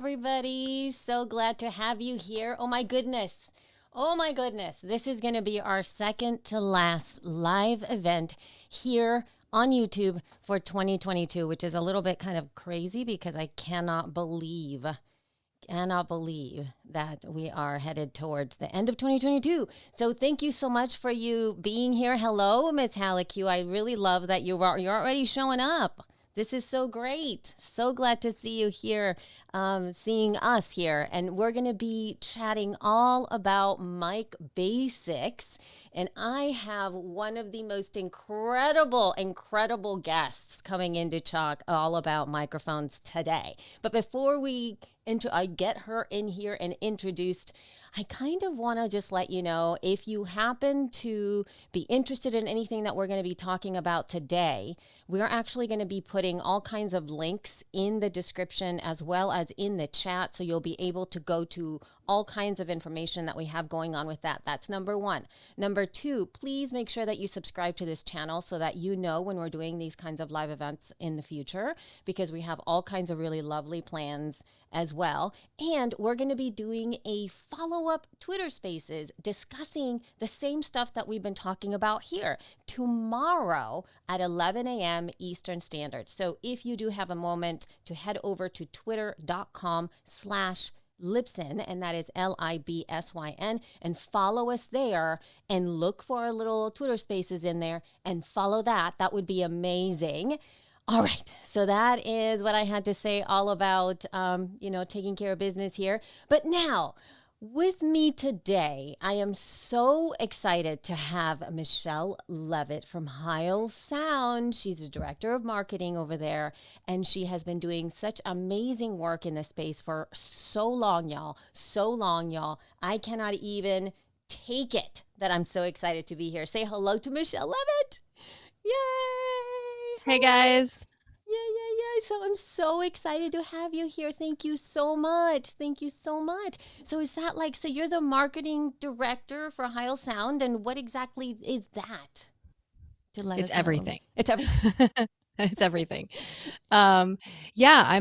everybody. So glad to have you here. Oh my goodness. Oh my goodness. This is going to be our second to last live event here on YouTube for 2022, which is a little bit kind of crazy because I cannot believe that we are headed towards the end of 2022. So thank you so much for you being here. Hello, Miss Halleck. I really love that you're already showing up. This is so great. So glad to see you here, seeing us here. And we're going to be chatting all about mic basics. And I have one of the most incredible guests coming in to talk all about microphones today. But before I get her in here and introduced, I kind of want to just let you know, if you happen to be interested in anything that we're going to be talking about today, we're actually going to be putting all kinds of links in the description as well as in the chat. So you'll be able to go to all kinds of information that we have going on with that. That's number one. Number two, please make sure that you subscribe to this channel so that you know when we're doing these kinds of live events in the future, because we have all kinds of really lovely plans as well. And we're going to be doing a follow-up Twitter Spaces discussing the same stuff that we've been talking about here tomorrow at 11 a.m. Eastern Standard. So if you do have a moment to head over to twitter.com/Libsyn, and that is Libsyn, and follow us there and look for our little Twitter Spaces in there and follow that. That would be amazing. All right, so that is what I had to say all about, taking care of business here. But now, with me today, I am so excited to have Michelle Levitt from Heil Sound. She's the director of marketing over there, and she has been doing such amazing work in this space for so long, y'all. So long, y'all. I cannot even take it that I'm so excited to be here. Say hello to Michelle Levitt. Yay! Hey guys. Yeah. So I'm so excited to have you here. Thank you so much. So is that so you're the marketing director for Heil Sound, and what exactly is that? It's everything. It's everything. It's everything. I'm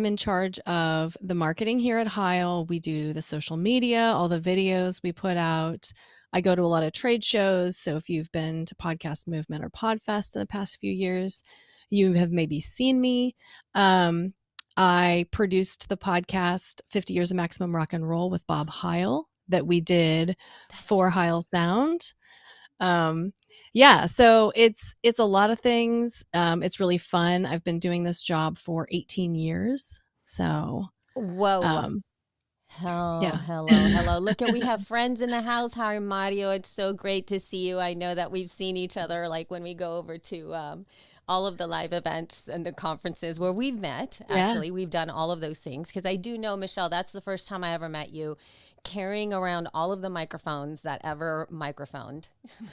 in charge of the marketing here at Heil. We do the social media, all the videos we put out. I go to a lot of trade shows. So if you've been to Podcast Movement or Podfest in the past few years, you have maybe seen me. I produced the podcast 50 Years of Maximum Rock and Roll with Bob Heil that we did for Heil Sound. So it's a lot of things. It's really fun. I've been doing this job for 18 years. So whoa. Hello. Look, we have friends in the house. Hi, Mario. It's so great to see you. I know that we've seen each other when we go over to all of the live events and the conferences where we've met. Actually, we've done all of those things, because I do know, Michelle, that's the first time I ever met you, carrying around all of the microphones that ever microphoned.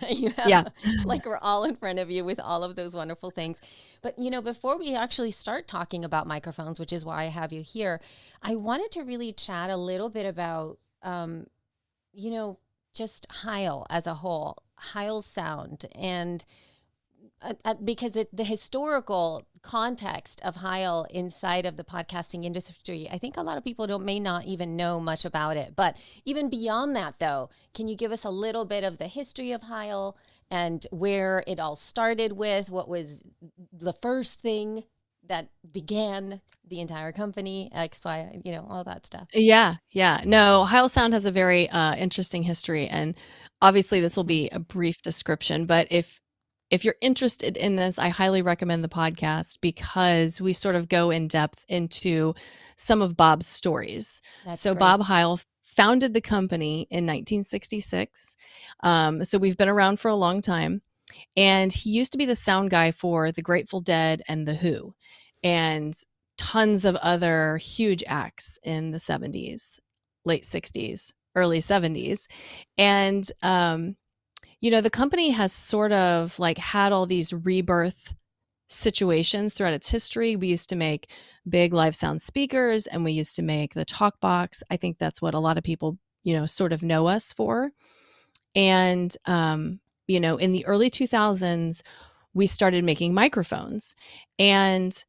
You have, we're all in front of you with all of those wonderful things. But, before we actually start talking about microphones, which is why I have you here, I wanted to really chat a little bit about, just Heil as a whole, Heil Sound, and because the historical context of Heil inside of the podcasting industry, I think a lot of people may not even know much about it. But even beyond that, though, can you give us a little bit of the history of Heil and where it all started with? What was the first thing that began the entire company, X, Y, all that stuff? Yeah. No, Heil Sound has a very interesting history, and obviously this will be a brief description, but if you're interested in this, I highly recommend the podcast, because we sort of go in depth into some of Bob's stories. That's great. Bob Heil founded the company in 1966. So we've been around for a long time. And he used to be the sound guy for the Grateful Dead and The Who, and tons of other huge acts in the 70s, late 60s, early 70s. And, the company has sort of had all these rebirth situations throughout its history. We used to make big live sound speakers, and we used to make the talk box. I think that's what a lot of people, sort of know us for. And, in the early 2000s, we started making microphones, and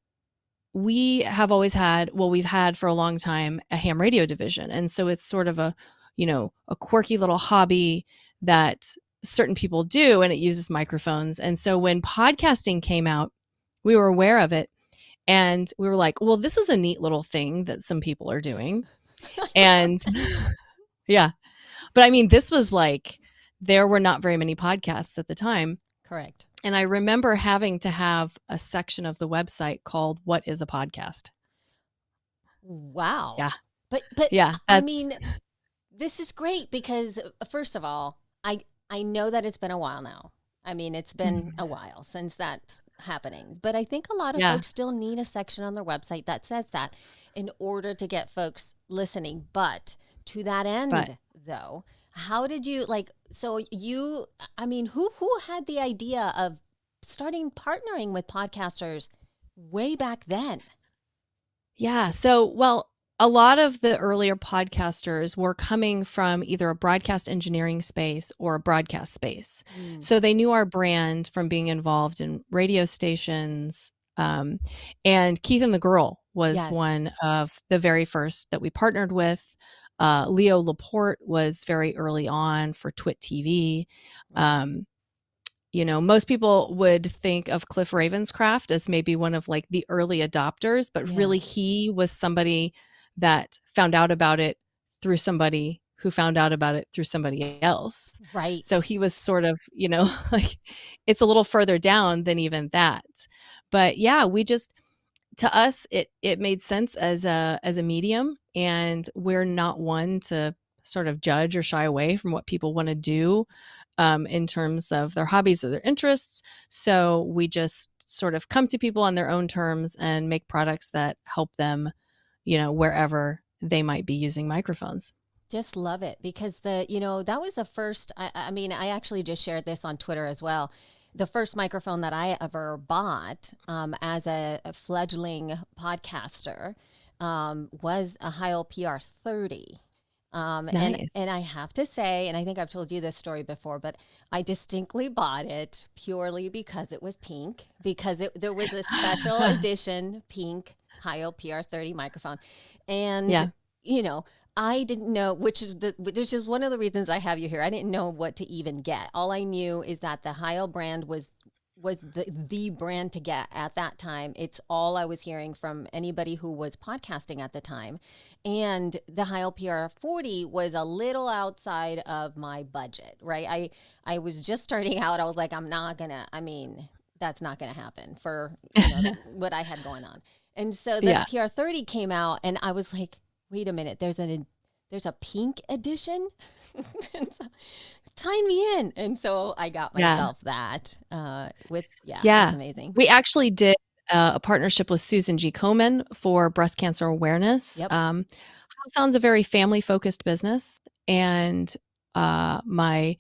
we have always had, well, we've had for a long time, a ham radio division. And so it's sort of a, a quirky little hobby that certain people do, and it uses microphones. And so when podcasting came out, we were aware of it. And we were like, well, this is a neat little thing that some people are doing. And yeah. But I mean, this was like, there were not very many podcasts at the time. Correct. And I remember having to have a section of the website called "What is a podcast?" Wow. Yeah. But yeah, I mean, this is great because first of all, I know that it's been a while now. I mean, it's been a while since that happening. But I think a lot of folks still need a section on their website that says that in order to get folks listening. But to that end, though, how did you who had the idea of starting partnering with podcasters way back then? Yeah. So, well, a lot of the earlier podcasters were coming from either a broadcast engineering space or a broadcast space. So they knew our brand from being involved in radio stations. And Keith and the Girl was one of the very first that we partnered with. Leo Laporte was very early on for Twit TV. Most people would think of Cliff Ravenscraft as maybe one of like the early adopters, but really he was somebody that found out about it through somebody who found out about it through somebody else. Right. So he was sort of, like it's a little further down than even that. But yeah, to us, it made sense as a medium, and we're not one to sort of judge or shy away from what people want to do in terms of their hobbies or their interests. So we just sort of come to people on their own terms and make products that help them, wherever they might be using microphones. Just love it because that was the first, I mean, I actually just shared this on Twitter as well. The first microphone that I ever bought as a fledgling podcaster was a Heil PR30. Nice. And I have to say, and I think I've told you this story before, but I distinctly bought it purely because it was pink, because there was a special edition pink Heil PR30 microphone. And, I didn't know, which is one of the reasons I have you here. I didn't know what to even get. All I knew is that the Heil brand was the brand to get at that time. It's all I was hearing from anybody who was podcasting at the time. And the Heil PR40 was a little outside of my budget, right? I was just starting out. I was like, that's not going to happen for what I had going on. And so the PR30 came out and I was like, wait a minute, there's a pink edition? Sign me in. And so I got myself that it's amazing. We actually did a partnership with Susan G. Komen for breast cancer awareness. Yep. Sounds a very family focused business. And let's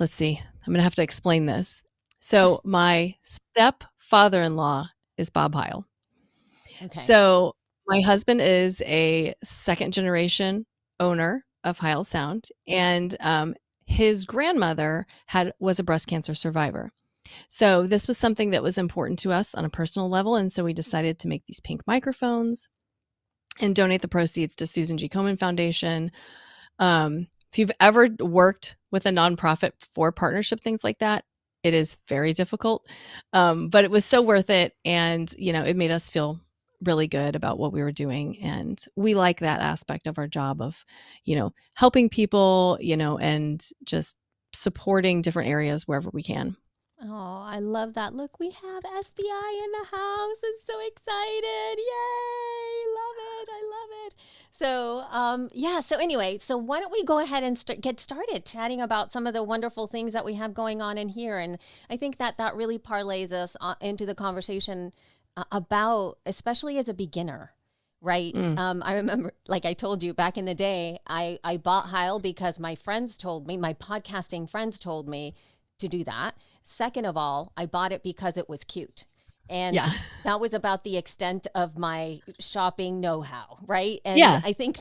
see, I'm going to have to explain this. So my stepfather-in-law is Bob Heil. Okay. So my husband is a second generation owner of Heil Sound, and his grandmother was a breast cancer survivor. So this was something that was important to us on a personal level, and so we decided to make these pink microphones and donate the proceeds to Susan G. Komen Foundation. If you've ever worked with a nonprofit for partnership, things like that, it is very difficult, but it was so worth it, and it made us feel really good about what we were doing. And we like that aspect of our job of, helping people, and just supporting different areas wherever we can. Oh, I love that. Look, we have SBI in the house. I'm so excited. Yay. Love it. I love it. So, so anyway, so why don't we go ahead and get started chatting about some of the wonderful things that we have going on in here. And I think that really parlays us into the conversation about, especially as a beginner, right? I remember, like I told you back in the day, I bought Heil because my podcasting friends told me to do that. Second of all, I bought it because it was cute. And that was about the extent of my shopping know-how, right? And I think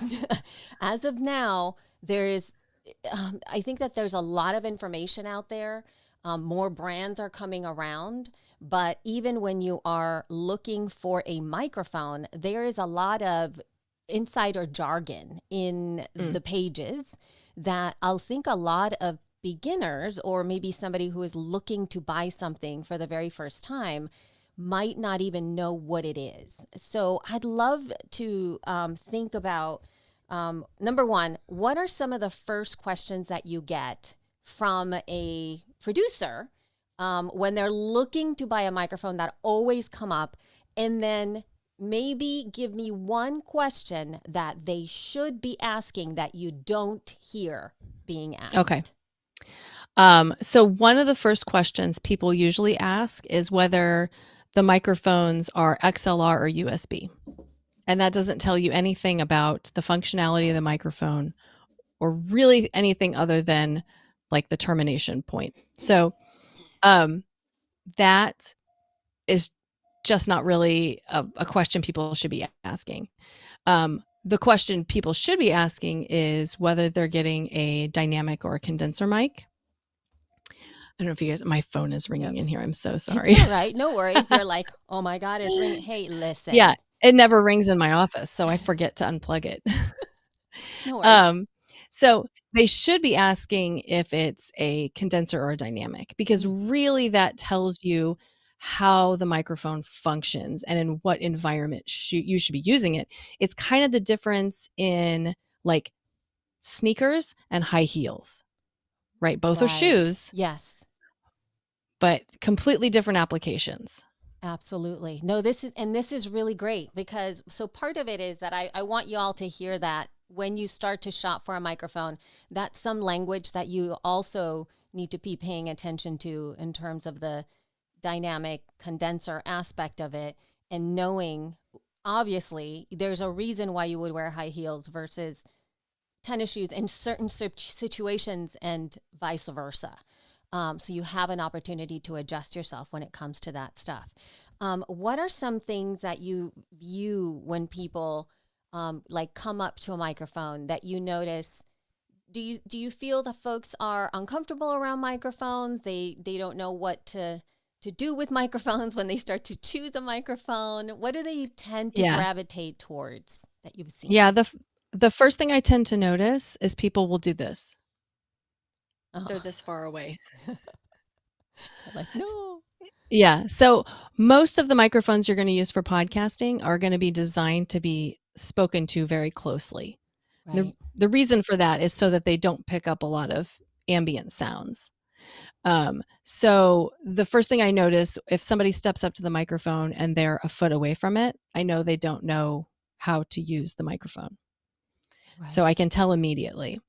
as of now, I think that there's a lot of information out there. More brands are coming around, But even when you are looking for a microphone, there is a lot of insider jargon in the pages that I'll think a lot of beginners, or maybe somebody who is looking to buy something for the very first time, might not even know what it is. So I'd love to think about number one, what are some of the first questions that you get from a producer when they're looking to buy a microphone that always come up? And then maybe give me one question that they should be asking that you don't hear being asked. Okay. So one of the first questions people usually ask is whether the microphones are XLR or USB. And that doesn't tell you anything about the functionality of the microphone or really anything other than like the termination point. So that is just not really a question people should be asking. The question people should be asking is whether they're getting a dynamic or a condenser mic. I don't know if you guys, my phone is ringing in here. I'm so sorry. It's all right. No worries. You're like, oh my God, it's ringing. Hey, listen. Yeah, it never rings in my office, so I forget to unplug it. No worries. So they should be asking if it's a condenser or a dynamic, because really that tells you how the microphone functions and in what environment you should be using it. It's kind of the difference in like sneakers and high heels, right? Both are shoes, Yes. but completely different applications. Absolutely. No, this is really great, because so part of it is that I want you all to hear that when you start to shop for a microphone, that's some language that you also need to be paying attention to in terms of the dynamic condenser aspect of it, and knowing obviously there's a reason why you would wear high heels versus tennis shoes in certain situations and vice versa. So you have an opportunity to adjust yourself when it comes to that stuff. What are some things that you view when people like come up to a microphone that you notice? Do you feel that folks are uncomfortable around microphones? They don't know what to do with microphones when they start to choose a microphone? What do they tend to gravitate towards that you've seen? Yeah, the first thing I tend to notice is people will do this. They're this far away. Like, no. Yeah. So most of the microphones you're going to use for podcasting are going to be designed to be spoken to very closely. Right. The reason for that is so that they don't pick up a lot of ambient sounds. So the first thing I notice, if somebody steps up to the microphone and they're a foot away from it, I know they don't know how to use the microphone. Right. So I can tell immediately.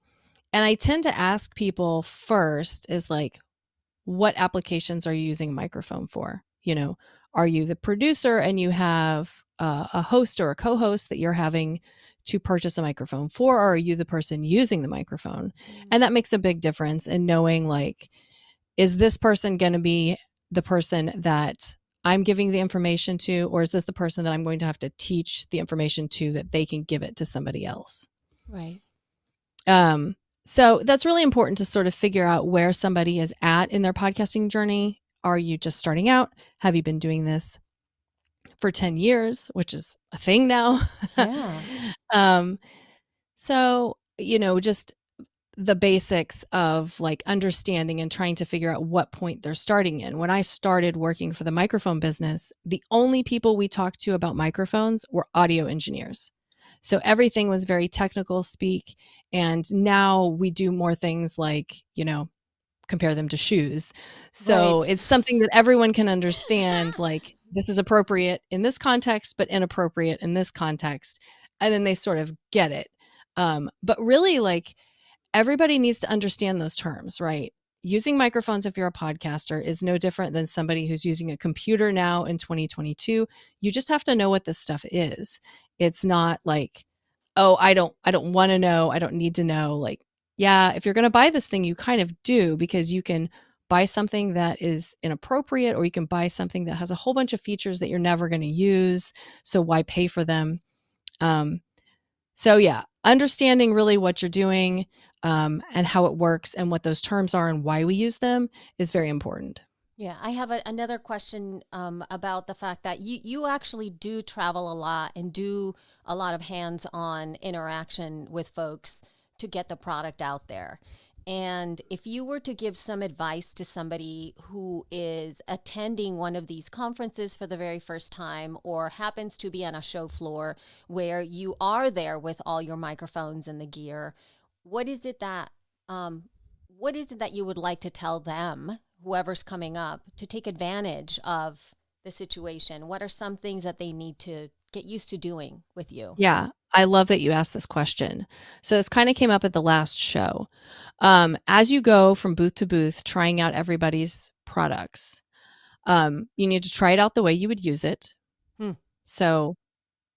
And I tend to ask people first is like, what applications are you using a microphone for? You know, are you the producer and you have a host or a co-host that you're having to purchase a microphone for, or are you the person using the microphone? And that makes a big difference in knowing, like, is this person going to be the person that I'm giving the information to, or is this the person that I'm going to have to teach the information to that they can give it to somebody else? Right. So that's really important to sort of figure out where somebody is at in their podcasting journey. Are you just starting out? Have you been doing this for 10 years, which is a thing now? Yeah. So, you know, just the basics of like understanding and trying to figure out what point they're starting in. When I started working for the microphone business, the only people we talked to about microphones were audio engineers. So everything was very technical speak. And now we do more things like, you know, compare them to shoes. So it's something that everyone can understand, like this is appropriate in this context, but inappropriate in this context. And then they sort of get it. But really, like, everybody needs to understand those terms, right? Using microphones, if you're a podcaster, is no different than somebody who's using a computer now in 2022. You just have to know what this stuff is. It's not like, oh, I don't want to know. I don't need to know. Like, yeah, if you're going to buy this thing, you kind of do, because you can buy something that is inappropriate, or you can buy something that has a whole bunch of features that you're never going to use. So why pay for them? So yeah, understanding really what you're doing and how it works and what those terms are and why we use them is very important. Yeah, I have another question about the fact that you actually do travel a lot and do a lot of hands-on interaction with folks to get the product out there. And if you were to give some advice to somebody who is attending one of these conferences for the very first time or happens to be on a show floor where you are there with all your microphones and the gear, what is it that um, what is it that you would like to tell them, whoever's coming up, to take advantage of the situation? What are some things that they need to get used to doing with you? Yeah, I love that you asked this question. So this kind of came up at the last show. As you go from booth to booth, trying out everybody's products, you need to try it out the way you would use it. Hmm. So,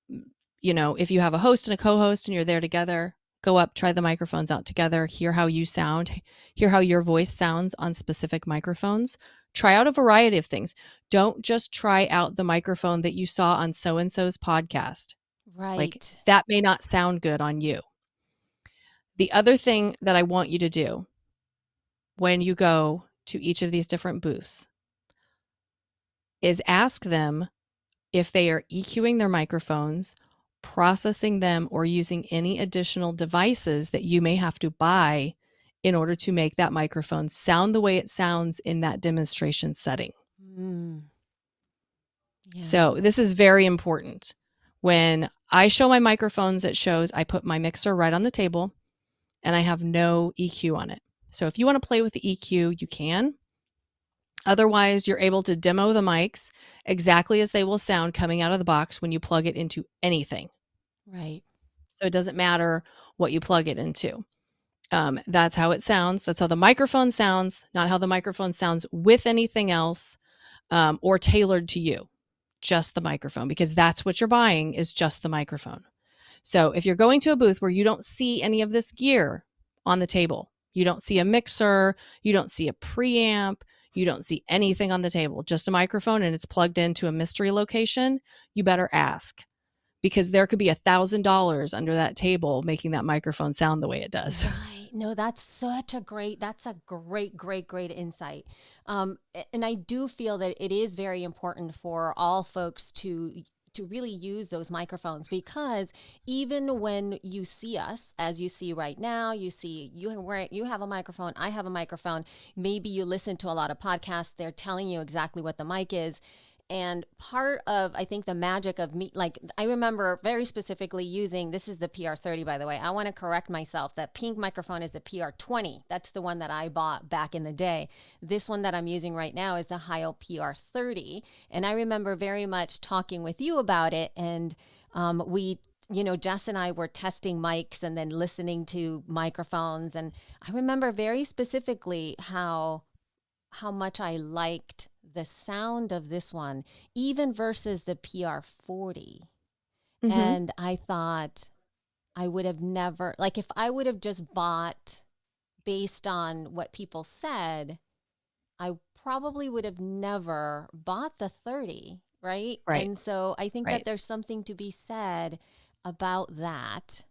if you have a host and a co-host and you're there together, go up, try the microphones out together, hear how you sound, hear how your voice sounds on specific microphones. Try out a variety of things. Don't just try out the microphone that you saw on so-and-so's podcast. Like, Right. that may not sound good on you. The other thing that I want you to do when you go to each of these different booths is ask them if they are EQing their microphones, processing them, or using any additional devices that you may have to buy in order to make that microphone sound the way it sounds in that demonstration setting. Mm. Yeah. So this is very important. When I show my microphones at shows, I put my mixer right on the table and I have no EQ on it. So if you want to play with the EQ, you can. Otherwise, you're able to demo the mics exactly as they will sound coming out of the box when you plug it into anything. Right. So it doesn't matter what you plug it into. That's how it sounds. That's how the microphone sounds, not how the microphone sounds with anything else or tailored to you, just the microphone, because that's what you're buying is just the microphone. So if you're going to a booth where you don't see any of this gear on the table, you don't see a mixer, you don't see a preamp, you don't see anything on the table, just a microphone and it's plugged into a mystery location, you better ask because there could be $1,000 under that table making that microphone sound the way it does. Right. No, that's a great insight. And I do feel that it is very important for all folks to really use those microphones because even when you see us, as you see right now, you have a microphone, I have a microphone. Maybe you listen to a lot of podcasts; they're telling you exactly what the mic is. And part of, I think, the magic of me, like I remember very specifically using, this is the PR30, by the way. I want to correct myself. That pink microphone is the PR20. That's the one that I bought back in the day. This one that I'm using right now is the Heil PR30. And I remember very much talking with you about it. And Jess and I were testing mics and then listening to microphones. And I remember very specifically how much I liked the sound of this one, even versus the PR40. Mm-hmm. And I thought I would have never, like, if I would have just bought based on what people said, I probably would have never bought the 30, right? Right. And so I think that Right. there's something to be said about that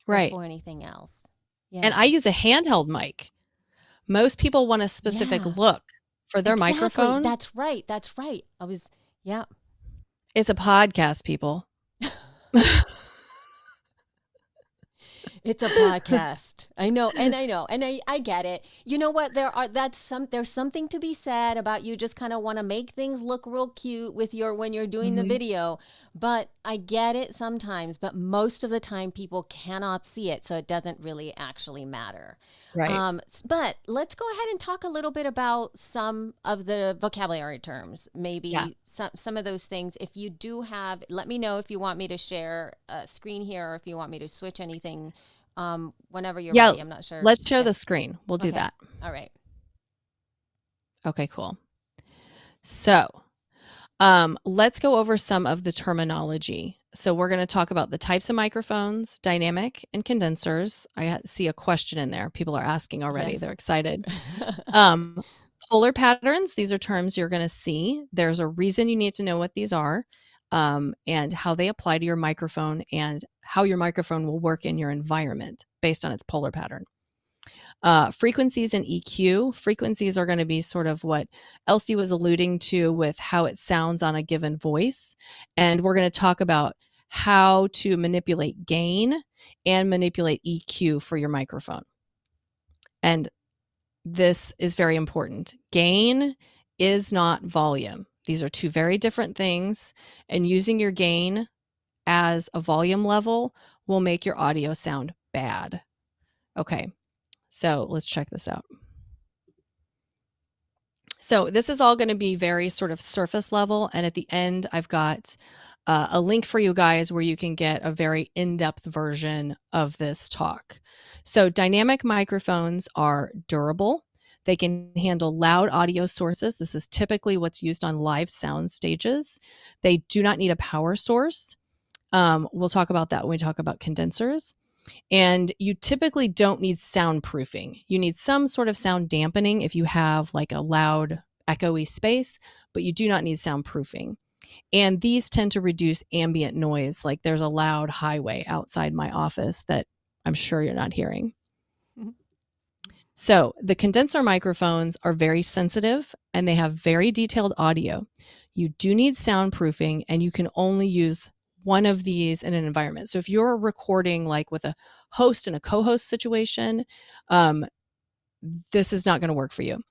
Right. before anything else. And Yeah. I use a handheld mic. Most people want a specific Yeah. look for their Exactly. microphone. That's right. That's right. Yeah. It's a podcast, people. It's a podcast. I know, and I get it. You know what? There's something to be said about you just kind of want to make things look real cute with your when you're doing the Mhm. video. But I get it sometimes, but most of the time people cannot see it, so it doesn't really actually matter. Right. But let's go ahead and talk a little bit about some of the vocabulary terms. Yeah. Maybe some of those things. If you do have, let me know if you want me to share a screen here or if you want me to switch anything whenever you're Yeah. ready. I'm not sure. Let's share Yeah. the screen. We'll do Okay. that. All right. Okay, cool. So, let's go over some of the terminology. So we're going to talk about the types of microphones, dynamic and condensers. I see a question in there. People are asking already. Yes. They're excited. Um, polar patterns. These are terms you're going to see. There's a reason you need to know what these are, and how they apply to your microphone and how your microphone will work in your environment based on its polar pattern. Frequencies and EQ. Frequencies are going to be sort of what Elsie was alluding to with how it sounds on a given voice. And we're going to talk about how to manipulate gain and manipulate EQ for your microphone. And this is very important. Gain is not volume. These are two very different things. And using your gain as a volume level will make your audio sound bad. Okay, so let's check this out. So this is all going to be very sort of surface level. And at the end, I've got a link for you guys where you can get a very in-depth version of this talk. So dynamic microphones are durable. They can handle loud audio sources. This is typically what's used on live sound stages. They do not need a power source. We'll talk about that when we talk about condensers. And you typically don't need soundproofing. You need some sort of sound dampening if you have like a loud, echoey space, but you do not need soundproofing. And these tend to reduce ambient noise. Like there's a loud highway outside my office that I'm sure you're not hearing. So the condenser microphones are very sensitive and they have very detailed audio. You do need soundproofing and you can only use one of these in an environment. So if you're recording like with a host and a co-host situation, this is not going to work for you.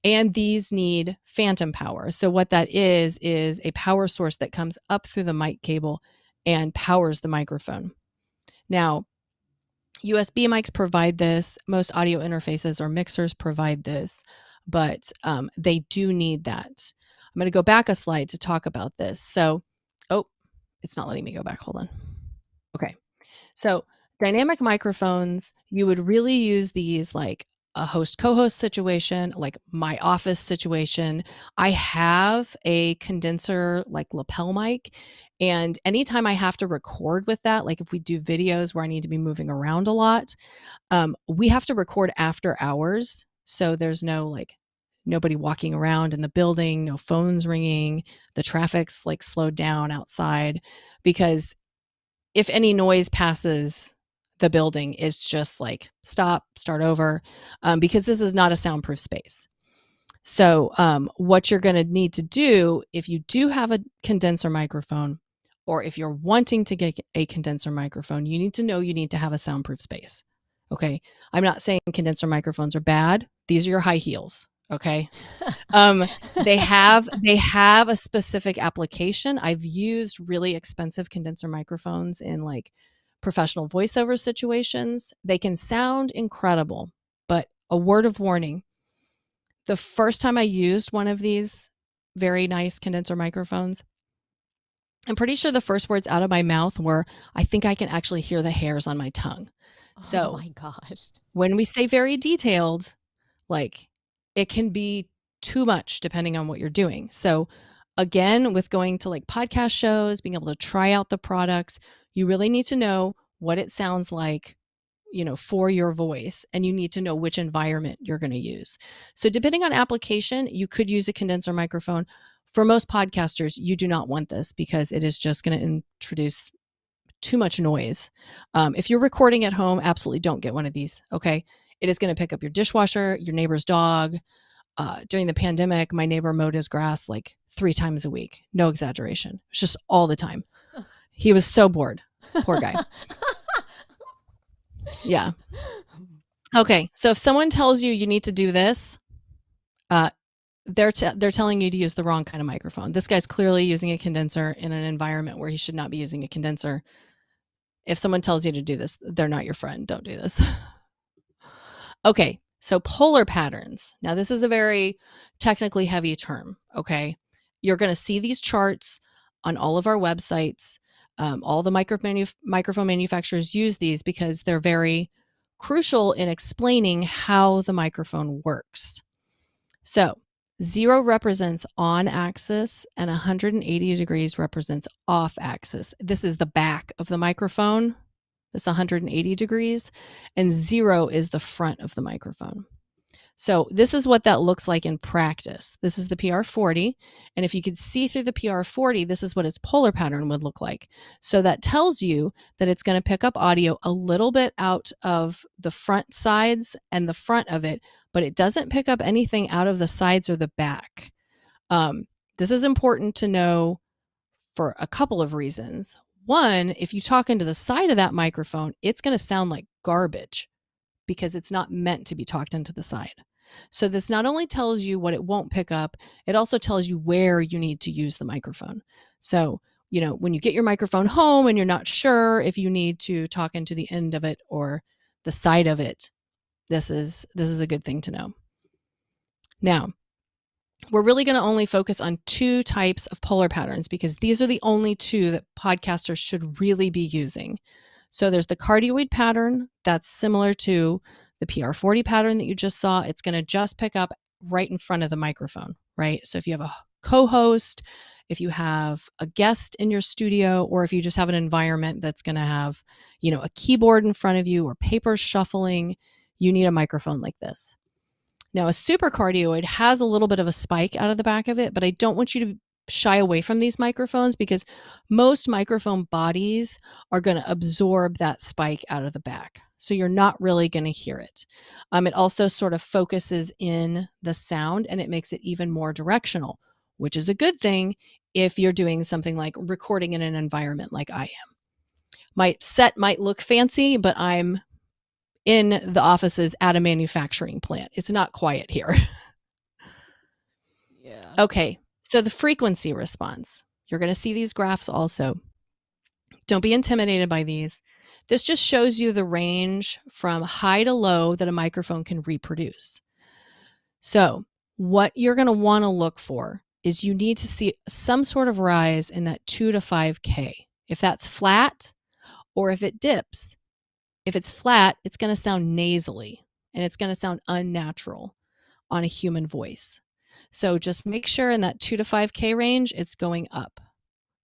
And these need phantom power. So what that is a power source that comes up through the mic cable and powers the microphone. Now, USB mics provide this. Most audio interfaces or mixers provide this, but they do need that. I'm going to go back a slide to talk about this. So, it's not letting me go back. Hold on. Okay. So dynamic microphones, you would really use these like a host co-host situation, like my office situation. I have a condenser like lapel mic, and anytime I have to record with that, like if we do videos where I need to be moving around a lot, we have to record after hours. So there's no like nobody walking around in the building, no phones ringing, the traffic's like slowed down outside, because if any noise passes the building, it's just like stop, start over, because this is not a soundproof space. So what you're going to need to do if you do have a condenser microphone, or if you're wanting to get a condenser microphone, you need to know you need to have a soundproof space. Okay. I'm not saying condenser microphones are bad. These are your high heels. Okay. They have a specific application. I've used really expensive condenser microphones in like professional voiceover situations. They can sound incredible, but a word of warning. The first time I used one of these very nice condenser microphones, I'm pretty sure the first words out of my mouth were, I think I can actually hear the hairs on my tongue. Oh my gosh. When we say very detailed, like it can be too much depending on what you're doing. So again, with going to like podcast shows, being able to try out the products, you really need to know what it sounds like, for your voice, and you need to know which environment you're going to use. So depending on application, you could use a condenser microphone. For most podcasters, you do not want this because it is just going to introduce too much noise. If you're recording at home, absolutely don't get one of these. Okay. It is going to pick up your dishwasher, your neighbor's dog. During the pandemic, my neighbor mowed his grass like 3 times a week. No exaggeration. It's just all the time. He was so bored. Poor guy. Yeah. Okay. So if someone tells you you need to do this, they're telling you to use the wrong kind of microphone. This guy's clearly using a condenser in an environment where he should not be using a condenser. If someone tells you to do this, they're not your friend. Don't do this. Okay. So polar patterns. Now, this is a very technically heavy term. Okay. You're going to see these charts on all of our websites. All the microphone manufacturers use these because they're very crucial in explaining how the microphone works. So 0 represents on axis and 180 degrees represents off axis. This is the back of the microphone. This 180 degrees, and 0 is the front of the microphone. So this is what that looks like in practice. This is the PR40. And if you could see through the PR40, this is what its polar pattern would look like. So that tells you that it's going to pick up audio a little bit out of the front sides and the front of it, but it doesn't pick up anything out of the sides or the back. This is important to know for a couple of reasons. One, if you talk into the side of that microphone, it's going to sound like garbage because it's not meant to be talked into the side. So this not only tells you what it won't pick up, it also tells you where you need to use the microphone. So, when you get your microphone home and you're not sure if you need to talk into the end of it or the side of it, this is a good thing to know. Now, we're really going to only focus on 2 types of polar patterns because these are the only 2 that podcasters should really be using. So there's the cardioid pattern that's similar to the PR40 pattern that you just saw. It's going to just pick up right in front of the microphone, right? So if you have a co-host, if you have a guest in your studio, or if you just have an environment that's going to have, a keyboard in front of you or papers shuffling, you need a microphone like this. Now, a supercardioid has a little bit of a spike out of the back of it, but I don't want you to shy away from these microphones because most microphone bodies are going to absorb that spike out of the back. So you're not really going to hear it. It also sort of focuses in the sound and it makes it even more directional, which is a good thing if you're doing something like recording in an environment like I am. My set might look fancy, but I'm in the offices at a manufacturing plant. It's not quiet here. Yeah. Okay, so the frequency response. You're going to see these graphs also. Don't be intimidated by these. This just shows you the range from high to low that a microphone can reproduce. So what you're going to want to look for is you need to see some sort of rise in that 2 to 5K. If that's flat or if it dips, if it's flat, it's going to sound nasally and it's going to sound unnatural on a human voice. So just make sure in that 2 to 5K range, it's going up.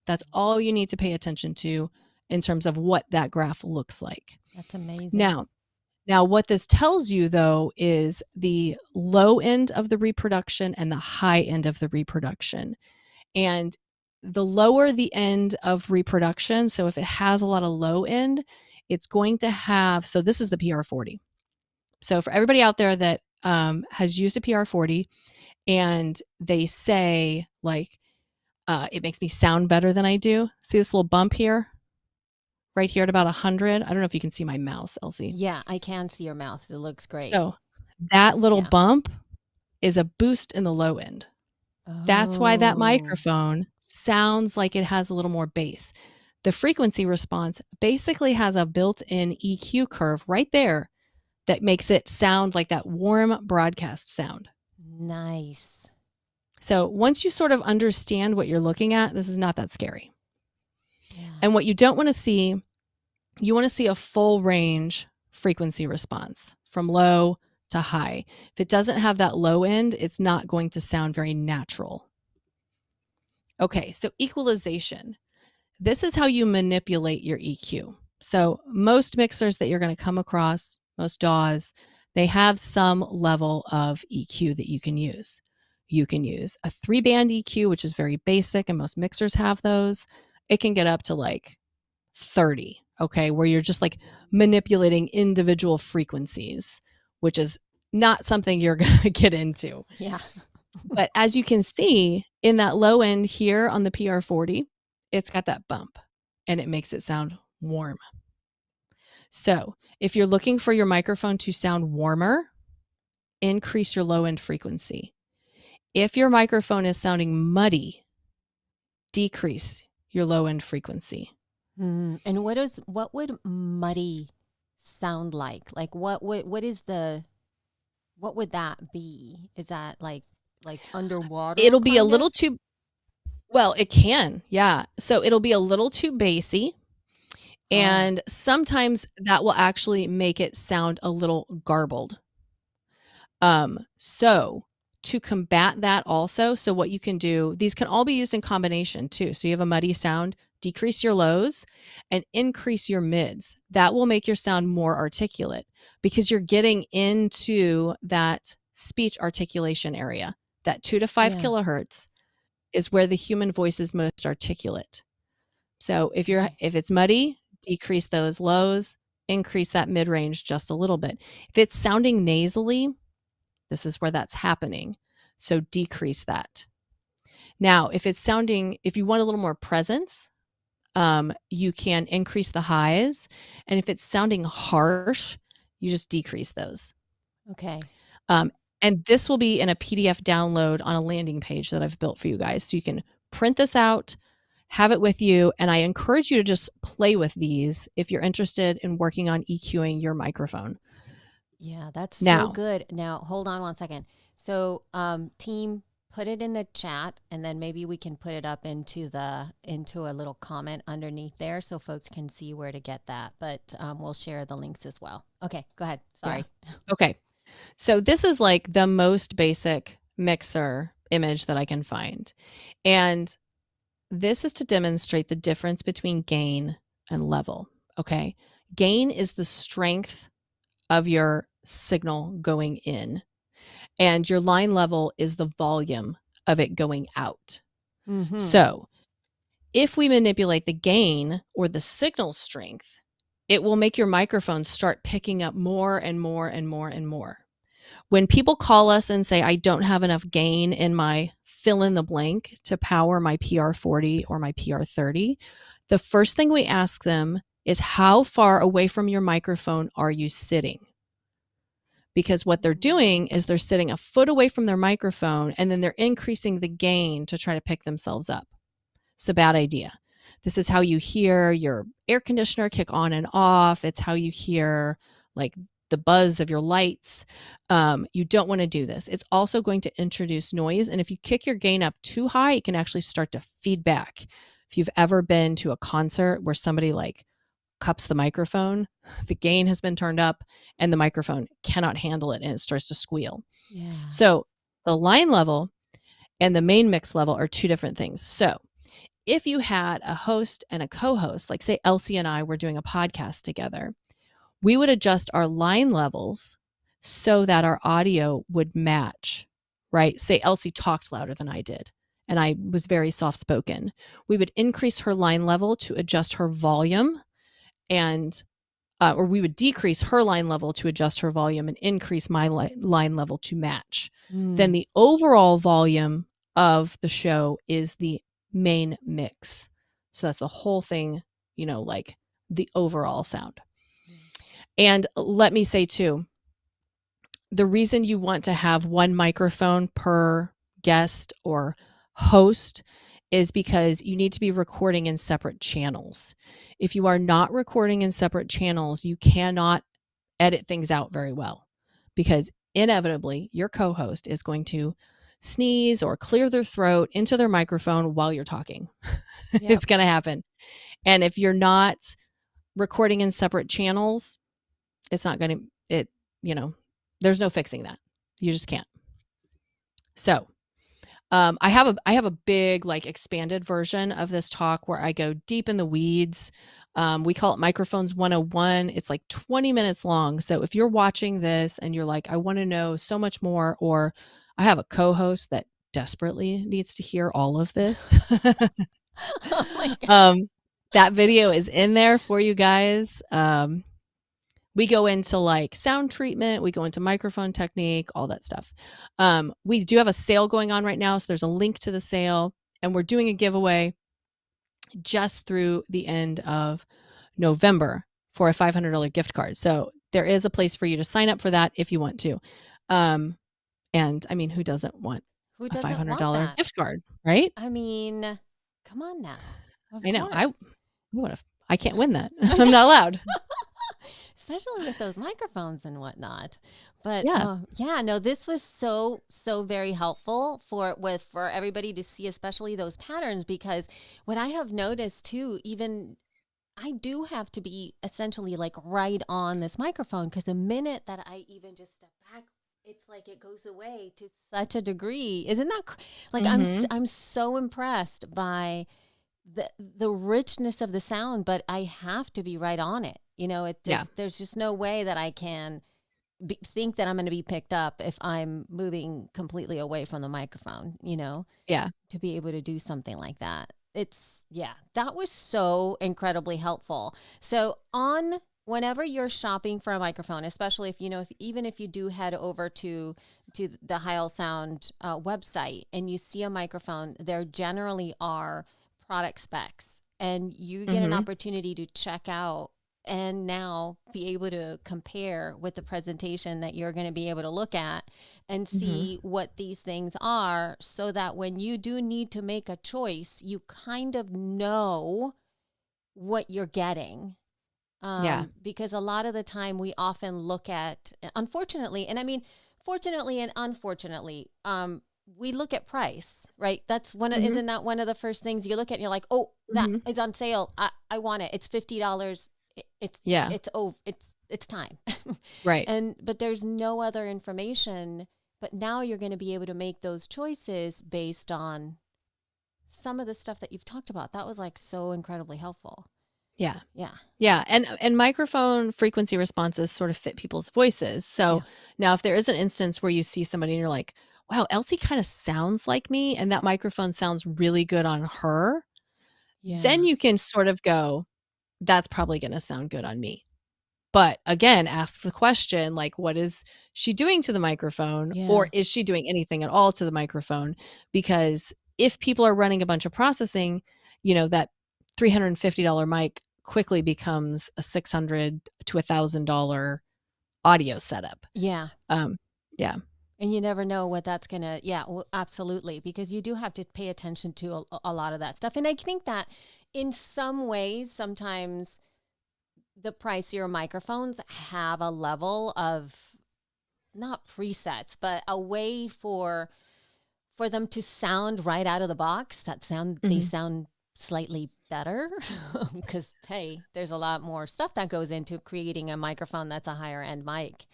That's all you need to pay attention to in terms of what that graph looks like. That's amazing. Now what this tells you though is the low end of the reproduction and the high end of the reproduction. And the lower the end of reproduction, so if it has a lot of low end, it's going to have, so this is the PR40. So for everybody out there that has used a PR40 and they say like, it makes me sound better than I do. See this little bump here? Right here at about 100. I don't know if you can see my mouse, Elsie. Yeah, I can see your mouth. It looks great. So that little bump is a boost in the low end. That's why that microphone sounds like it has a little more bass. The frequency response basically has a built-in EQ curve right there that makes it sound like that warm broadcast sound. Nice. So once you sort of understand what you're looking at, this is not that scary. Yeah. And what you don't want to see, you want to see a full range frequency response from low to high. If it doesn't have that low end, it's not going to sound very natural. Okay, so equalization. This is how you manipulate your EQ. So most mixers that you're going to come across, most DAWs, they have some level of EQ that you can use. You can use a 3-band EQ, which is very basic, and most mixers have those. It can get up to like 30, okay, where you're just like manipulating individual frequencies, which is not something you're going to get into. Yeah. But as you can see in that low end here on the PR40, it's got that bump and it makes it sound warm. So if you're looking for your microphone to sound warmer, increase your low end frequency. If your microphone is sounding muddy, decrease your low end frequency. And what would muddy sound like? Like what would that be? Is that like underwater? It'll be a little too, well, it can, yeah. So it'll be a little too bassy. And sometimes that will actually make it sound a little garbled. So to combat that also, so what you can do, these can all be used in combination too. So you have a muddy sound, decrease your lows and increase your mids. That will make your sound more articulate because you're getting into that speech articulation area. That 2 to 5 Yeah. kilohertz is where the human voice is most articulate. So if Okay. it's muddy, decrease those lows, increase that mid-range just a little bit. If it's sounding nasally, this is where that's happening. So decrease that. Now, if you want a little more presence, you can increase the highs. And if it's sounding harsh, you just decrease those. Okay. And this will be in a PDF download on a landing page that I've built for you guys. So you can print this out, have it with you. And I encourage you to just play with these if you're interested in working on EQing your microphone. Yeah, that's so Now, good. Now, hold on one second. So, team, put it in the chat, and then maybe we can put it up into a little comment underneath there, so folks can see where to get that. But we'll share the links as well. Okay, go ahead. Sorry. yeah. Okay. So this is like the most basic mixer image that I can find. And this is to demonstrate the difference between gain and level. Okay. Gain is the strength of your signal going in, and your line level is the volume of it going out. Mm-hmm. So if we manipulate the gain or the signal strength, it will make your microphone start picking up more and more and more and more. When people call us and say, I don't have enough gain in my fill in the blank to power my PR40 or my PR30, the first thing we ask them is, how far away from your microphone are you sitting? Because what they're doing is they're sitting a foot away from their microphone, and then they're increasing the gain to try to pick themselves up. It's a bad idea. This is how you hear your air conditioner kick on and off. It's how you hear like the buzz of your lights. You don't want to do this. It's also going to introduce noise. And if you kick your gain up too high, it can actually start to feedback. If you've ever been to a concert where somebody like cups the microphone, the gain has been turned up and the microphone cannot handle it and it starts to squeal. Yeah. So the line level and the main mix level are two different things. So if you had a host and a co-host, like say Elsie and I were doing a podcast together, we would adjust our line levels so that our audio would match, right? Say Elsie talked louder than I did, and I was very soft-spoken. We would increase her line level to adjust her volume, and or we would decrease her line level to adjust her volume and increase my line level to match. Then the overall volume of the show is the main mix. So that's the whole thing, like the overall sound. And let me say too, the reason you want to have one microphone per guest or host is because you need to be recording in separate channels. If you are not recording in separate channels, you cannot edit things out very well, because inevitably your co-host is going to sneeze or clear their throat into their microphone while you're talking. Yep. It's going to happen. And if you're not recording in separate channels, it's not going to, there's no fixing that. You just can't. So I have a big like expanded version of this talk where I go deep in the weeds. We call it Microphones 101. It's like 20 minutes long. So if you're watching this and you're like, I want to know so much more, or I have a co-host that desperately needs to hear all of this, Oh my God. that video is in there for you guys. We go into like sound treatment, we go into microphone technique, all that stuff. We do have a sale going on right now, so there's a link to the sale, and we're doing a giveaway just through the end of November for a $500 gift card. So there is a place for you to sign up for that if you want to. And I mean, who doesn't want a $500 gift card, right? I mean, come on now. I know. I can't win that. I'm not allowed. Especially with those microphones and whatnot. But yeah, no, this was so very helpful for everybody to see, especially those patterns, because what I have noticed too, even I do have to be essentially like right on this microphone, because the minute that I even just step back, it's like it goes away to such a degree. Isn't that like I'm so impressed by the richness of the sound, but I have to be right on it. It just, there's just no way that I can think that I'm going to be picked up if I'm moving completely away from the microphone, Yeah. to be able to do something like that. Yeah, that was so incredibly helpful. So whenever you're shopping for a microphone, especially even if you do head over to the Heil Sound website and you see a microphone, there generally are product specs, and you get an Mm-hmm. opportunity to check out and now be able to compare with the presentation that you're going to be able to look at and Mm-hmm. see what these things are, so that when you do need to make a choice, you kind of know what you're getting. Yeah. Because a lot of the time we often look at, unfortunately, and I mean, fortunately and unfortunately, we look at price, right? Mm-hmm. Isn't that one of the first things you look at and you're like, oh, that Mm-hmm. is on sale. I want it. It's $50. It's, Yeah. it's time. Right. But there's no other information, but now you're going to be able to make those choices based on some of the stuff that you've talked about. That was like so incredibly helpful. Yeah. Yeah. Yeah. And microphone frequency responses sort of fit people's voices. So Yeah. now if there is an instance where you see somebody and you're like, wow, Elsie kind of sounds like me, and that microphone sounds really good on her, then Yeah. you can sort of go, that's probably going to sound good on me. But again, ask the question, like, what is she doing to the microphone? Yeah. Or is she doing anything at all to the microphone? Because if people are running a bunch of processing, that $350 mic quickly becomes a $600 to $1,000 audio setup. Yeah. Yeah. And you never know what that's going to, yeah, well, absolutely. Because you do have to pay attention to a lot of that stuff. And I think that in some ways, sometimes the pricier microphones have a level of, not presets, but a way for them to sound right out of the box. They Mhm. sound slightly better because hey, there's a lot more stuff that goes into creating a microphone that's a higher end mic.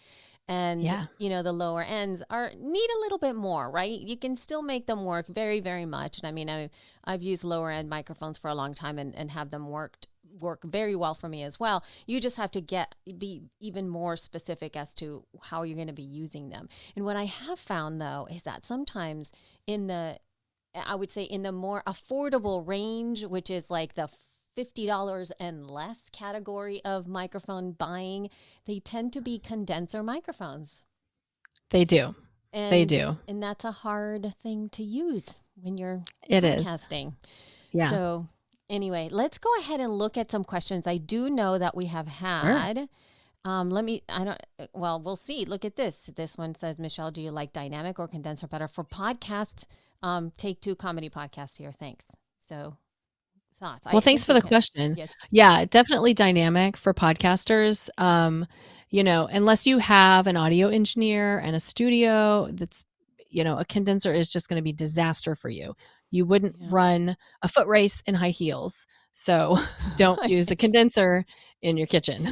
And Yeah. the lower ends need a little bit more, right? You can still make them work very, very much. And I mean, I've used lower end microphones for a long time and have them work very well for me as well. You just have to be even more specific as to how you're going to be using them. And what I have found though is that sometimes I would say in the more affordable range, which is like the $50 and less category of microphone buying, they tend to be condenser microphones. They do. They And do. and that's a hard thing to use when you're It is. podcasting. Yeah. So anyway, let's go ahead and look at some questions I do know that we have Sure. had. We'll see. Look at this. This one says, Michelle, do you like dynamic or condenser better for podcast? Take two comedy podcasts here. Thanks. So thoughts. Well, I thanks think for we the can. question. Yes. Yeah, definitely dynamic for podcasters. Unless you have an audio engineer and a studio, a condenser is just going to be disaster for you. You wouldn't Yeah. run a foot race in high heels. So don't use a condenser in your kitchen.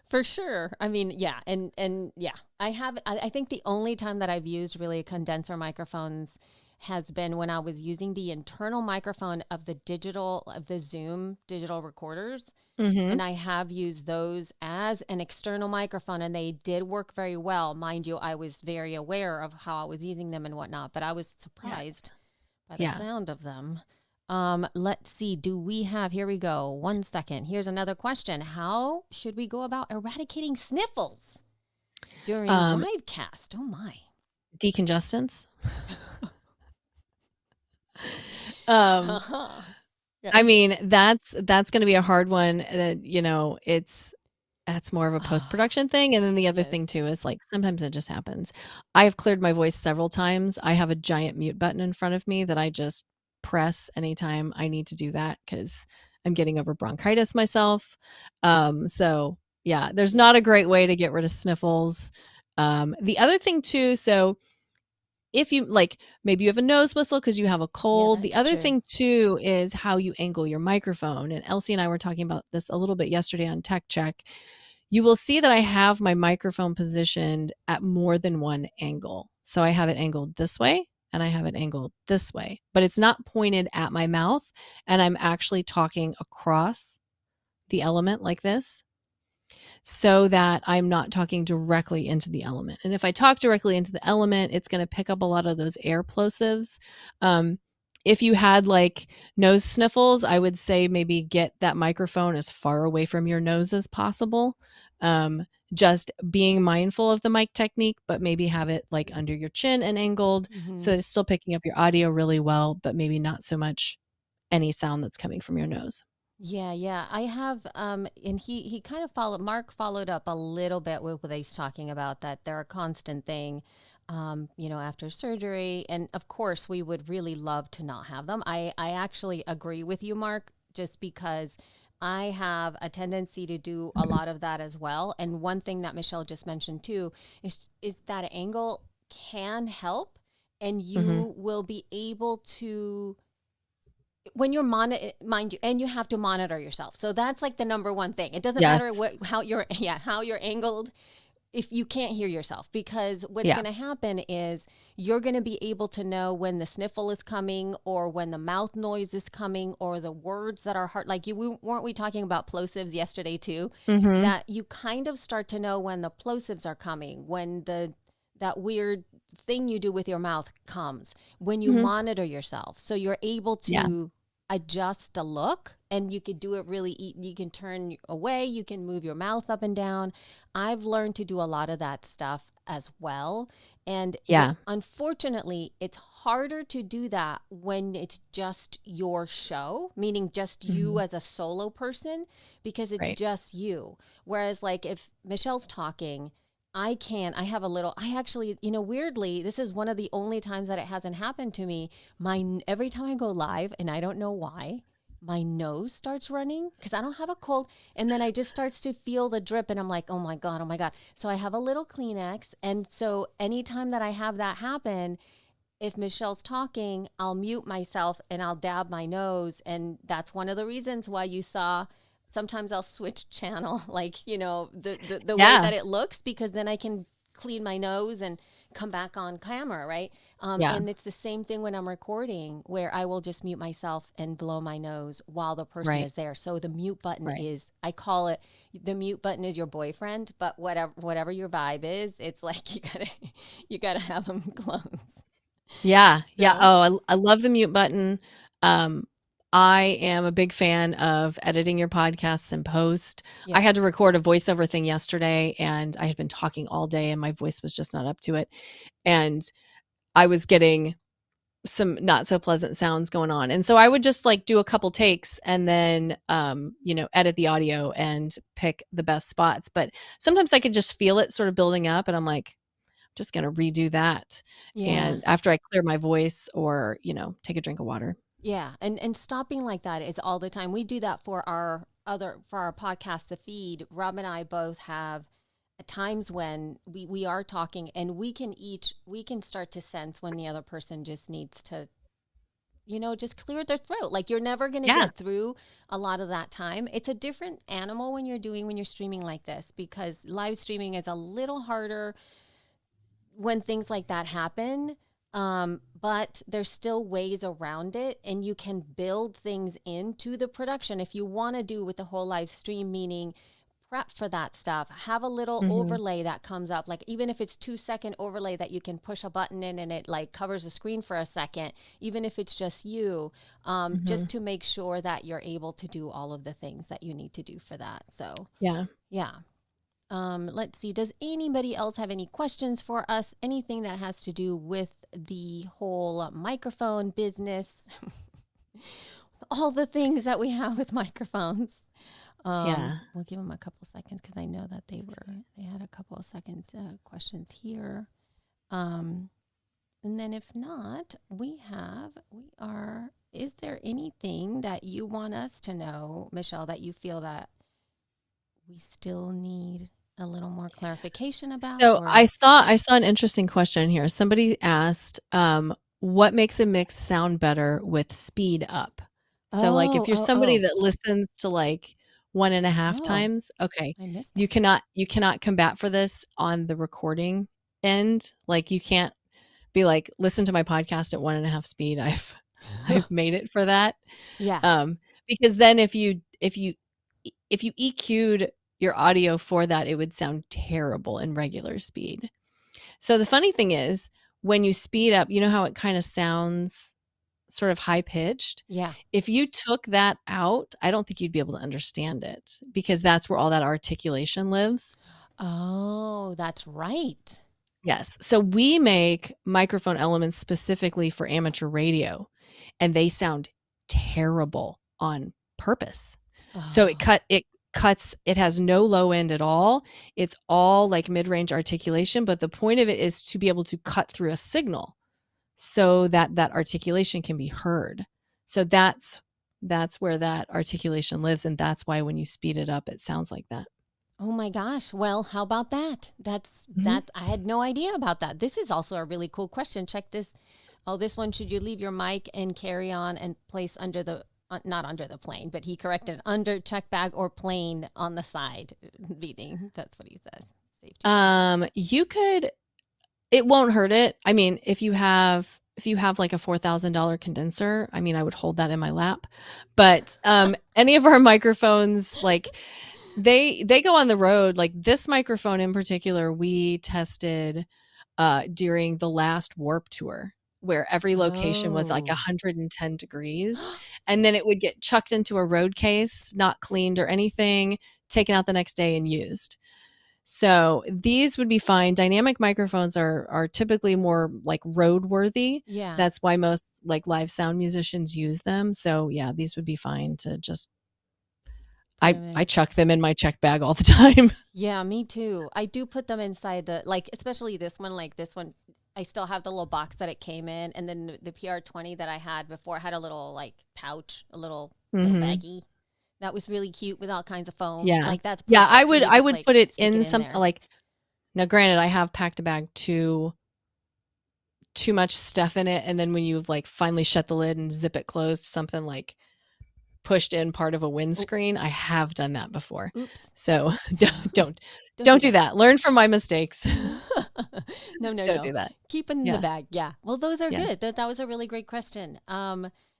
For sure. I mean, yeah, and yeah, I think the only time that I've used really condenser microphones has been when I was using the internal microphone of the Zoom digital recorders. Hmm. And I have used those as an external microphone, and they did work very well. Mind you, I was very aware of how I was using them and whatnot, but I was Yes. surprised by the Yeah. sound of them. Let's see. Here we go. 1 second. Here's another question. How should we go about eradicating sniffles during Um, live cast? Oh my. Decongestants. um, Uh-huh. I Yes. mean, that's going to be a hard one. That's more of a post-production thing, and then the other thing Yes. too is, like, sometimes it just happens. I have cleared my voice several times. I have a giant mute button in front of me that I just press anytime I need to do that because 'cause I'm getting over bronchitis myself. So, yeah, there's Yeah. not a great way to get rid of sniffles. The other thing too, so if you like, maybe you have a nose whistle because you have a Yeah, cold. The that's other true. thing too is how you angle your microphone. And Elsie and I were talking about this a little bit yesterday on Tech Check. You will see that I have my microphone positioned at more than one angle. So I have it angled this way and I have it angled this way, but it's not pointed at my mouth. And I'm actually talking across the element like this. so that I'm not talking directly into the element. And if I talk directly into the element, it's going to pick up a lot of those air plosives. If you had like nose sniffles, I would say maybe get that microphone as far away from your nose as possible. Just being mindful of the mic technique, but maybe have it like under your chin and angled so that it's still picking up your audio really well, but maybe not so much any sound that's coming from your nose. Yeah. I have and he kind of Mark followed up a little bit with what he's talking about, that they're a constant thing, after surgery. And of course we would really love to not have them. I actually agree with you, Mark, just because I have a tendency to do a lot of that as well. And one thing that Michelle just mentioned too is that angle can help, and you will be able to, when you're mind you, and you have to monitor yourself. So that's like the number one thing. It doesn't matter Yes. how you're angled if you can't hear yourself, because what's going to happen is you're going to be able to know when the sniffle is coming, or when the mouth noise is coming, or the words that are hard. Like weren't we talking about plosives yesterday too? That you kind of start to know when the plosives are coming, when that weird thing you do with your mouth comes, when you monitor yourself. So you're able to adjust a look, and you could do it you can turn away, you can move your mouth up and down. I've learned to do a lot of that stuff as well. And unfortunately, it's harder to do that when it's just your show, meaning just you as a solo person, because it's just you. Whereas like if Michelle's talking, I actually, weirdly, this is one of the only times that it hasn't happened to me. Every time I go live, and I don't know why, my nose starts running because I don't have a cold. And then I just starts to feel the drip, and I'm like, oh my God, oh my God. So I have a little Kleenex. And so anytime that I have that happen, if Michelle's talking, I'll mute myself and I'll dab my nose. And that's one of the reasons why you saw sometimes I'll switch channel, like, the way that it looks, because then I can clean my nose and come back on camera, right? And it's the same thing when I'm recording, where I will just mute myself and blow my nose while the person is there. So the mute button is, I call it, the mute button is your boyfriend, but whatever your vibe is, it's like you gotta have them close. Yeah. So, Oh, I love the mute button. I am a big fan of editing your podcasts in post. I had to yes. record a voiceover thing yesterday, and I had been talking all day and my voice was just not up to it. And I was getting some not so pleasant sounds going on. And so I would just like do a couple takes and then, edit the audio and pick the best spots. But sometimes I could just feel it sort of building up, and I'm like, just going to redo that. Yeah. And after I clear my voice or, take a drink of water. Yeah, and stopping like that is all the time. We do that for our podcast, The Feed. Rob and I both have times when we are talking, and we can start to sense when the other person just needs to, just clear their throat. Like you're never going to Yeah. get through a lot of that time. It's a different animal when you're streaming like this, because live streaming is a little harder when things like that happen. But there's still ways around it, and you can build things into the production if you want to do with the whole live stream, meaning prep for that stuff. Have a little overlay that comes up, like even if it's 2-second overlay that you can push a button in and it like covers the screen for a second, even if it's just you, just to make sure that you're able to do all of the things that you need to do for that. So Yeah. yeah. Let's see. Does anybody else have any questions for us? Anything that has to do with the whole microphone business? All the things that we have with microphones. Yeah. We'll give them a couple seconds because I know that they had a couple of seconds questions here. And then if not, is there anything that you want us to know, Michelle, that you feel that we still need a little more clarification about? So Or I saw an interesting question here. Somebody asked, what makes a mix sound better with speed up? So like if you're somebody oh, that listens to like 1.5 oh, times, okay, I missed you that. cannot combat for this on the recording end. Like you can't be like, listen to my podcast at 1.5 speed. I've made it for that. Yeah. Because then if you EQ'd your audio for that, it would sound terrible in regular speed. So the funny thing is, when you speed up, you know how it kind of sounds sort of high pitched? Yeah. If you took that out, I don't think you'd be able to understand it, because that's where all that articulation lives. Oh, that's right. Yes. So we make microphone elements specifically for amateur radio, and they sound terrible on purpose. So Oh, it has no low end at all. It's all like mid-range articulation, but the point of it is to be able to cut through a signal so that that articulation can be heard. So that's where that articulation lives, and that's why when you speed it up, it sounds like that. oh my gosh. Well, how about that? Mhm. I had no idea about that. This is also a really cool question. Check this. Oh, this one, should you leave your mic and carry on and place under the not under the plane, but he corrected under check bag or plane on the side beating. That's what he says. Safety. You could, it won't hurt it. I mean, if you have like a $4,000 condenser, I mean, I would hold that in my lap. But any of our microphones, like they go on the road. Like this microphone in particular, we tested during the last Warp Tour, where every location was like Oh. 110 degrees, and then it would get chucked into a road case, not cleaned or anything, taken out the next day and used. So these would be fine. Dynamic microphones are typically more like roadworthy. Yeah. That's why most like live sound musicians use them. So yeah, these would be fine to just, Put him I in. chuck them in my check bag all the time. Yeah, me too. I do put them inside the, like, especially this one, like this one. I still have the little box that it came in, and then the PR20 that I had before had a little like pouch, a little Hmm. baggie. That was really cute with all kinds of foam. Yeah. Like that's Yeah, perfect. You I just would like put it stick it in in some there. like, now granted I have packed a bag too much stuff in it, and then when you've like finally shut the lid and zip it closed, something like pushed in part of a Oh, windscreen. I have done that before. oops. So don't Don't do don't do that. that. Learn from my mistakes. No, no, Don't no. do that. Keep it in the Yeah. bag. Yeah. Well, those are Yeah. good. That was a really great question.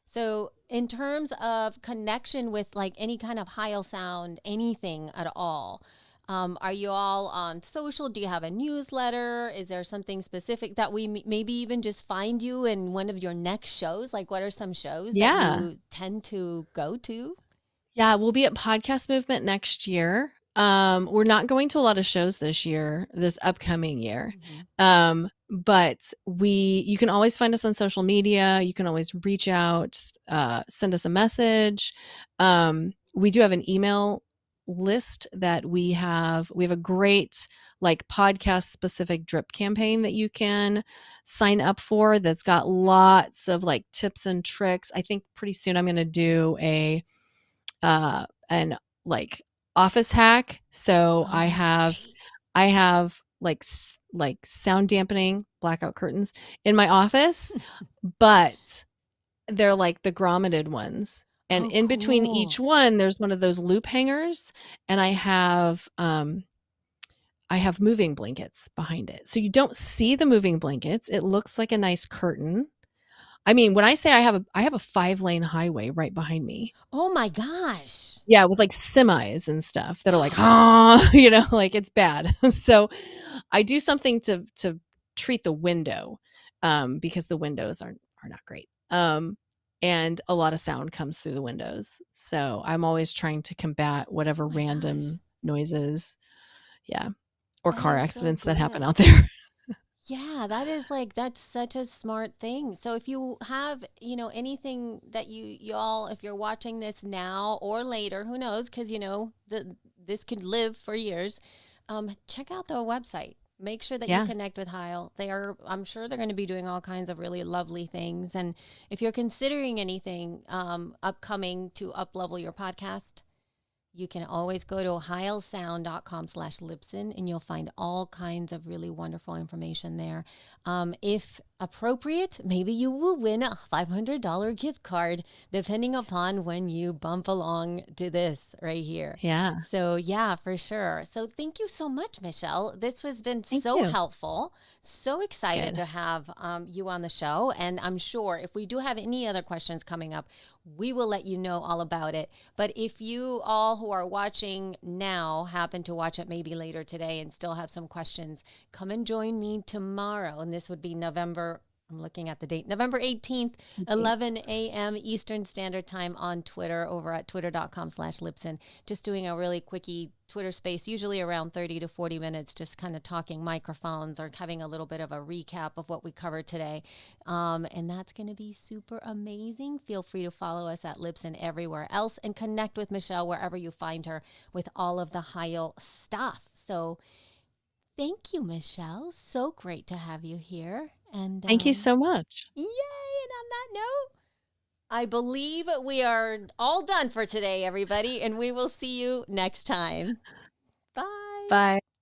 So in terms of connection with like any kind of Heil sound, anything at all, are you all on social? Do you have a newsletter? Is there something specific that we maybe even just find you in one of your next shows? Like, what are some shows that Yeah. you tend to go to? Yeah, we'll be at Podcast Movement next year. We're not going to a lot of shows this upcoming year. Mhm. But you can always find us on social media. You can always reach out, send us a message. We do have an email list that we have a great like podcast specific drip campaign that you can sign up for, that's got lots of like tips and tricks. I think pretty soon I'm going to do an like office hack. So Oh, that's great. I have like like sound dampening blackout curtains in my office, but they're like the grommeted ones. And Oh, in between each cool. one, there's one of those loop hangers, and I have moving blankets behind it. So you don't see the moving blankets. It looks like a nice curtain. I mean, when I say I have a 5-lane highway right behind me. Oh my gosh. Yeah, with like semis and stuff that are like, ah, like it's bad. So I do something to treat the window, because the windows are not great. And a lot of sound comes through the windows. So I'm always trying to combat Oh whatever my gosh. random noises, yeah, or That car is so accidents that happen good. out there. Yeah, that is like that's such a smart thing. So if you have, anything that y'all if you're watching this now or later, who knows, cuz this could live for years. Check out the website. Make sure that you Yeah. connect with Heil. I'm sure they're going to be doing all kinds of really lovely things. And if you're considering anything upcoming to up level your podcast, you can always go to heilsound.com/Libsyn and you'll find all kinds of really wonderful information there. If appropriate, maybe you will win a $500 gift card depending upon when you bump along to this right here. Yeah. So, yeah, for sure. So, thank you so much, Michelle. This has been Thank so you. helpful. So excited Good. to have you on the show. And I'm sure if we do have any other questions coming up, we will let you know all about it. But if you all who are watching now happen to watch it maybe later today and still have some questions, come and join me tomorrow. And this would be I'm looking at the date, November 18th, 11 a.m. Eastern Standard Time on Twitter over at twitter.com/Libsyn. Just doing a really quickie Twitter space, usually around 30 to 40 minutes, just kind of talking microphones or having a little bit of a recap of what we covered today. And that's going to be super amazing. Feel free to follow us at Libsyn everywhere else and connect with Michelle wherever you find her with all of the Heil stuff. So thank you, Michelle. So great to have you here. And Thank you so much. yay! And on that note, I believe we are all done for today, everybody, and we will see you next time. Bye. Bye.